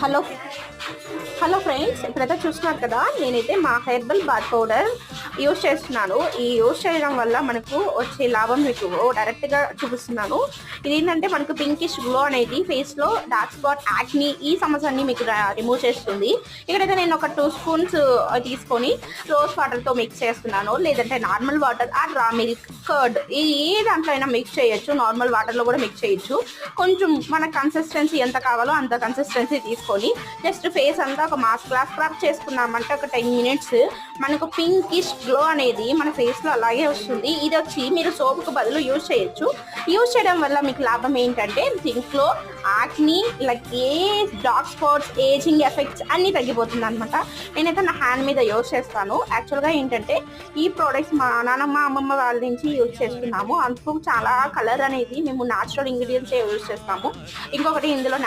Hello hello friends, ఇప్పుడైతే చూస్తున్నారు కదా, నేనైతే మా హెర్బల్ బాత్ పౌడర్ యూజ్ చేస్తున్నాను. ఈ యూజ్ చేయడం వల్ల మనకు వచ్చే లాభం మీకు డైరెక్ట్గా చూపిస్తున్నాను. ఇది ఏంటంటే మనకు పింకిష్ గ్లో అనేది ఫేస్లో డార్క్ స్పాట్, యాక్ని ఈ సమస్యని మీకు రిమూవ్ చేస్తుంది. ఇక్కడైతే నేను ఒక 2 స్పూన్స్ తీసుకొని రోజ్ వాటర్తో మిక్స్ చేస్తున్నాను, లేదంటే normal water or raw milk, curd ఏ దాంట్లో అయినా మిక్స్ చేయొచ్చు. నార్మల్ వాటర్లో కూడా మిక్స్ చేయొచ్చు. కొంచెం మన కన్సిస్టెన్సీ ఎంత కావాలో అంత కన్సిస్టెన్సీ తీసుకొని జస్ట్ ఫేస్ అంతా ఒక మాస్క్ లా స్క్రబ్ చేసుకున్నామంటే ఒక 10 మినిట్స్ మనకు పింకిష్ గ్లో అనేది మన ఫేస్లో అలాగే వస్తుంది. ఇది వచ్చి మీరు సోప్కు బదులు యూజ్ చేయొచ్చు. యూజ్ చేయడం వల్ల మీకు లాభం ఏంటంటే పింక్లో acne, like a dark spots, ageing effects అన్నీ తగ్గిపోతుంది అనమాట. నేనైతే నా హ్యాండ్ మీద యూజ్ చేస్తాను. యాక్చువల్గా ఏంటంటే ఈ ప్రోడక్ట్స్ మా నాన్నమ్మ, అమ్మమ్మ వాళ్ళ నుంచి యూజ్ చేస్తున్నాము. అందుకు చాలా కలర్ అనేది మేము న్యాచురల్ ఇంగ్రీడియంట్సే యూజ్ చేస్తాము. ఇంకొకటి ఇందులో